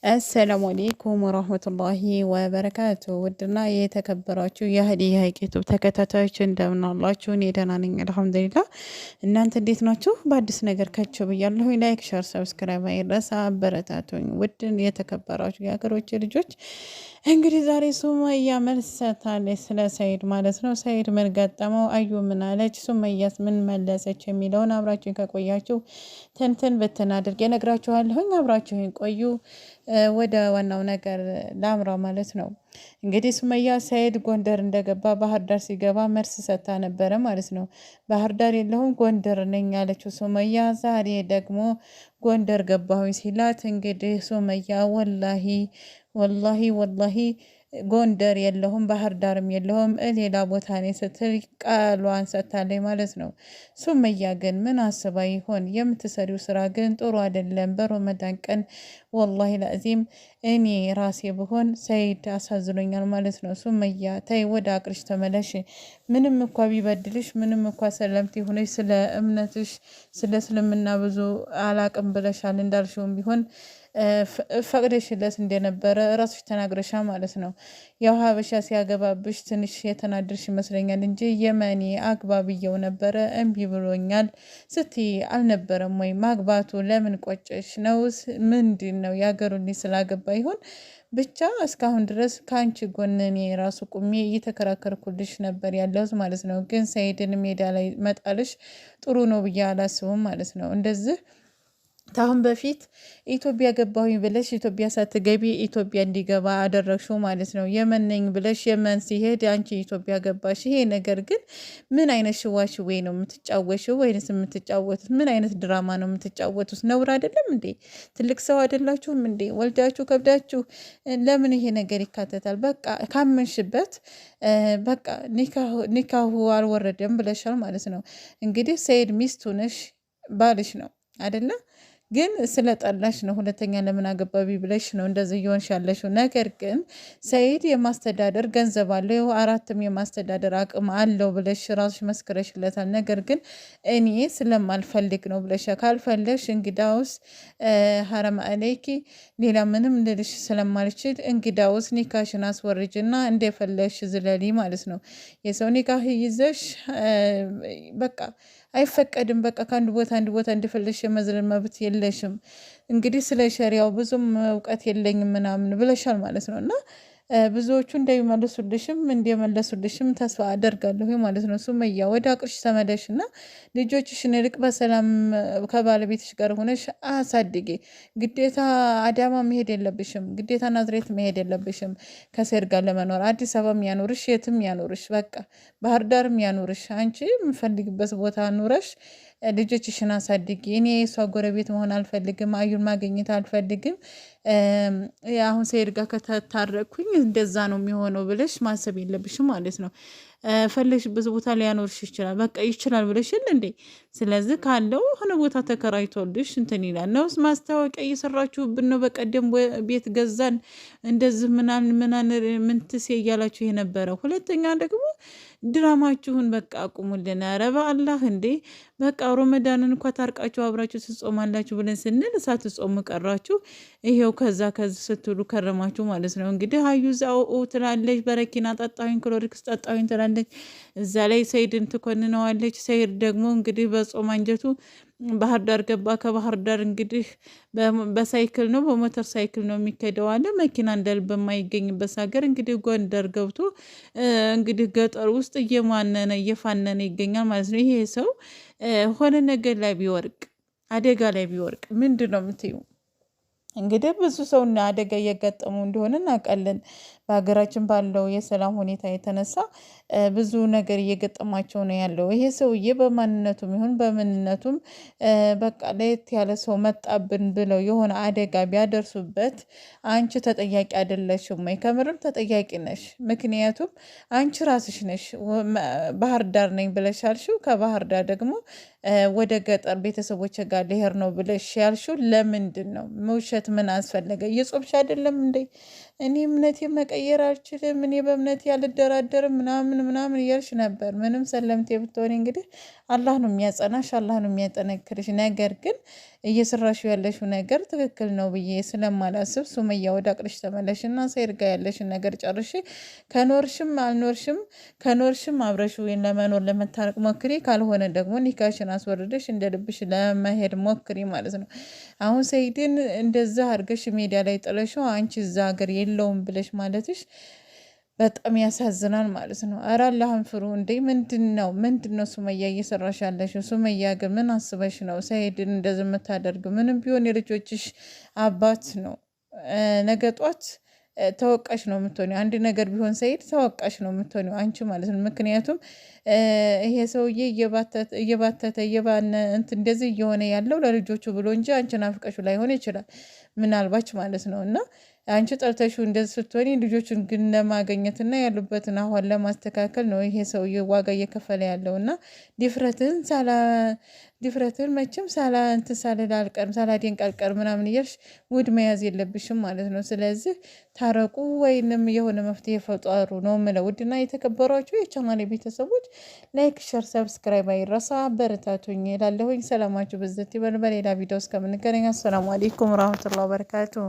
አሰላሙ አሌይኩም ወራህመቱላሂ ወበረካቱ። ውድና የተከበራችሁ የሀዲያ ዩቲዩብ ተከታታዮች እንደምን አላችሁ? እኔ ደህና ነኝ አልሐምዱሊላህ። እናንተ እንዴት ናችሁ? በአዲስ ነገር ከቸው ብያለሁ። ላይክ፣ ሸር፣ ሰብስክራይብ አይረሳ፣ አበረታቱኝ። ውድን የተከበራችሁ የሀገሮች ልጆች እንግዲህ ዛሬ ሱመያ መልስ ሰጥታለች ስለ ሰይድ ማለት ነው። ሰይድ ምን ገጠመው? አዩ ምን አለች? ሱመያስ ምን መለሰች? የሚለውን አብራችሁኝ ከቆያችሁ ትንትን ብትን አድርጌ እነግራችኋለሁኝ። አብራችሁኝ ቆዩ። ወደ ዋናው ነገር ላምራ ማለት ነው። እንግዲህ ሱመያ ሰይድ ጎንደር እንደገባ ባህር ዳር ሲገባ መልስ ሰጥታ ነበረ ማለት ነው። ባህር ዳር የለሁም ጎንደር ነኝ ያለችው ሱመያ ዛሬ ደግሞ ጎንደር ገባሁኝ ሲላት እንግዲህ ሱመያ ወላሂ ወላሂ ወላሂ ጎንደር የለሁም ባህር ዳርም የለሁም ሌላ ቦታ ነኝ ስትል ቃሏን ሰጥታለች ማለት ነው። ሱመያ ግን ምን አስባ ይሆን? የምትሰሪው ስራ ግን ጥሩ አይደለም። በረመዳን ቀን ወላሂ ለአዚም እኔ ራሴ ብሆን ሰይድ አሳዝኖኛል ማለት ነው። ሱመያ ተይ ወደ አቅርሽ ተመለሽ። ምንም እንኳ ቢበድልሽ፣ ምንም እንኳ ሰለምት ሆነሽ ስለ እምነትሽ ስለ እስልምና ብዙ አላቅም ብለሻል እንዳልሽውም ቢሆን ፈቅደሽለት እንደነበረ ራስሽ ተናግረሻ ማለት ነው። ያው ሀበሻ ሲያገባብሽ ትንሽ የተናደርሽ ይመስለኛል እንጂ የመኒ አግባብየው ነበረ እምቢ ብሎኛል ስትይ አልነበረም ወይ? ማግባቱ ለምን ቆጨሽ ነው? ምንድን ነው ያገሩን ስላገባ ይሆን? ብቻ እስካሁን ድረስ ከአንቺ ጎን እኔ ራሱ ቁሜ እየተከራከርኩልሽ ነበር ያለሁት ማለት ነው። ግን ሰይድን ሜዳ ላይ መጣልሽ ጥሩ ነው ብዬ አላስብም ማለት ነው። እንደዚህ ታሁን በፊት ኢትዮጵያ ገባሁኝ ብለሽ ኢትዮጵያ ሳትገቢ ኢትዮጵያ እንዲገባ አደረግሽው ማለት ነው። የመን ነኝ ብለሽ የመን ሲሄድ አንቺ ኢትዮጵያ ገባሽ። ይሄ ነገር ግን ምን አይነት ሽዋሽዌ ነው የምትጫወሽው? ወይንስ የምትጫወቱት ምን አይነት ድራማ ነው የምትጫወቱት? ነውር አይደለም እንዴ? ትልቅ ሰው አይደላችሁም እንዴ? ወልዳችሁ ከብዳችሁ ለምን ይሄ ነገር ይካተታል? በቃ ካመንሽበት በቃ ኒካሁ አልወረደም ብለሻል ማለት ነው። እንግዲህ ሰይድ ሚስቱ ነሽ፣ ባልሽ ነው አይደለ? ግን ስለ ጠላሽ ነው ሁለተኛ ለምን አገባቢ ብለሽ ነው እንደዚህ እየሆንሽ ያለሽው። ነገር ግን ሰይድ የማስተዳደር ገንዘብ አለው፣ አራትም የማስተዳደር አቅም አለው ብለሽ ራስሽ መስክረሽለታል። ነገር ግን እኔ ስለማልፈልግ ነው ብለሽ ካልፈለግሽ እንግዳውስ ሀረም አለይኪ ሌላ ምንም ልልሽ ስለማልችል እንግዳውስ ኒካሽን አስወርጅና እንደፈለግሽ ዝለሊ ማለት ነው። የሰው ኒካህ ይዘሽ በቃ አይፈቀድም። በቃ ከአንድ ቦታ አንድ ቦታ እንደፈለሽ የመዝለል መብት የለሽም። እንግዲህ ስለ ሸሪያው ብዙም እውቀት የለኝም ምናምን ብለሻል ማለት ነው። እና ብዙዎቹ እንደመለሱልሽም ተስፋ አደርጋለሁ ማለት ነው። ሱመያ ወደ አቅርሽ ተመለሽ እና ልጆችሽን ልቅ በሰላም ከባለቤትሽ ጋር ሆነሽ አሳድጌ። ግዴታ አዳማ መሄድ የለብሽም፣ ግዴታ ናዝሬት መሄድ የለብሽም ከሰይድ ጋር ለመኖር። አዲስ አበባም ያኖርሽ የትም ያኖርሽ በቃ ባህር ዳርም ያኖርሽ አንቺ የምፈልግበት ቦታ ኑረሽ ልጆችሽን አሳድጊ። እኔ የሷ ጎረቤት መሆን አልፈልግም፣ አዩን ማግኘት አልፈልግም። አሁን ሰይድ ጋር ከተታረቅኩኝ እንደዛ ነው የሚሆነው ብለሽ ማሰብ የለብሽም ማለት ነው። ፈለግሽበት ቦታ ሊያኖርሽ ይችላል፣ በቃ ይችላል ብለሽል እንዴ። ስለዚህ ካለው ሆነ ቦታ ተከራይቶልሽ እንትን ይላል ነው። ማስታወቂያ እየሰራችሁብን ነው። በቀደም ቤት ገዛን እንደዚህ ምንትሴ እያላችሁ የነበረ። ሁለተኛ ደግሞ ድራማችሁን በቃ አቁሙልን። ኧረ በአላህ እንዴ በቃ ረመዳንን እንኳ ታርቃችሁ አብራችሁ ትጾማላችሁ ብለን ስንል ሳትጾሙ ቀራችሁ። ይሄው ከዛ ስትሉ ከረማችሁ ማለት ነው። እንግዲህ አዩ ዛው ትላለች፣ በረኪና ጠጣሁኝ፣ ክሎሪክስ ጠጣሁኝ ትላለች። እዛ ላይ ሰይድን ትኮንነዋለች። ሰይድ ደግሞ እንግዲህ በጾም አንጀቱ ባህር ዳር ገባ። ከባህር ዳር እንግዲህ በሳይክል ነው በሞተር ሳይክል ነው የሚከደው አለ። መኪና እንደልብ በማይገኝበት ሀገር እንግዲህ ጎንደር ገብቶ እንግዲህ ገጠር ውስጥ እየፋነነ ይገኛል ማለት ነው። ይሄ ሰው ሆነ ነገር ላይ ቢወርቅ አደጋ ላይ ቢወርቅ ምንድን ነው የምትይው? እንግዲህ ብዙ ሰውና አደጋ እየገጠሙ እንደሆነ እናውቃለን። በሀገራችን ባለው የሰላም ሁኔታ የተነሳ ብዙ ነገር እየገጠማቸው ነው ያለው። ይሄ ሰውዬ በማንነቱም ይሁን በምንነቱም በቃ ለየት ያለ ሰው መጣብን ብለው የሆነ አደጋ ቢያደርሱበት አንቺ ተጠያቂ አይደለሽም ወይ? ከምርም ተጠያቂ ነሽ። ምክንያቱም አንቺ ራስሽ ነሽ ባህር ዳር ነኝ ብለሽ ያልሽው፣ ከባህር ዳር ደግሞ ወደ ገጠር ቤተሰቦች ጋር ልሄድ ነው ብለሽ ያልሽው ለምንድን ነው? መውሸት ምን አስፈለገ? እየጾምሽ አይደለም እንዴ? እኔ እምነቴ መቀየር አልችልም፣ እኔ በእምነቴ አልደራደርም ምናምን እያልሽ ነበር። ምንም ሰለምቴ ብትሆን እንግዲህ አላህ ነው የሚያጸናሽ፣ አላህ ነው የሚያጠነክርሽ። ነገር ግን እየሰራሽው ያለሽው ነገር ትክክል ነው ብዬ ስለማላስብ ሱመያ ወደ አቅልሽ ተመለሽና ሰኢድ ጋር ያለሽን ነገር ጨርሽ። ከኖርሽም አልኖርሽም ከኖርሽም አብረሽ ወይን ለመኖር ለመታረቅ ሞክሪ፣ ካልሆነ ደግሞ ኒካሽን አስወርደሽ እንደ ልብሽ ለመሄድ ሞክሪ ማለት ነው። አሁን ሰኢድን እንደዛ አድርገሽ ሜዲያ ላይ ጥለሽው አንቺ እዛ ሀገር የለውም ብለሽ ማለትሽ በጣም ያሳዝናል ማለት ነው። ኧረ አላህን ፍሩ እንዴ! ምንድን ነው ሱመያ እየሰራሽ ያለሽው? ሱመያ ግን ምን አስበሽ ነው ሰኢድን እንደዚህ የምታደርገው? ምንም ቢሆን የልጆችሽ አባት ነው። ነገ ጧት ተወቃሽ ነው የምትሆኒው። አንድ ነገር ቢሆን ሰኢድ ተወቃሽ ነው የምትሆኒው አንቺ ማለት ነው። ምክንያቱም ይሄ ሰውዬ እየባተተ እንደዚህ እየሆነ ያለው ለልጆቹ ብሎ እንጂ አንቺን አፍቀሹ ላይሆን ይችላል ምናልባች ማለት ነው። እና አንቺ ጠልተሹ እንደዚህ ስትሆኒ ልጆቹን ግን ለማገኘትና ያሉበትን አሁን ለማስተካከል ነው ይሄ ሰውዬ ዋጋ እየከፈለ ያለው። እና ድፍረትን መቼም ሳልል አልቀርም ሳላደንቅ አልቀርም ምናምን እያልሽ ሙድ መያዝ የለብሽም ማለት ነው። ስለዚህ ታረቁ ወይንም የሆነ መፍትሄ ፈጠሩ ነው የምለው። ውድና የተከበሯችሁ የቻናሌ ቤተሰቦች ላይክ፣ ሸር፣ ሰብስክራይብ አይረሳ። አበረታቱኝ እላለሁኝ። ሰላማችሁ ብዝት ይበል። በሌላ ቪዲዮ እስከምንገናኝ አሰላሙ አለይኩም ወራህመቱላሂ ወበረካቱሁ።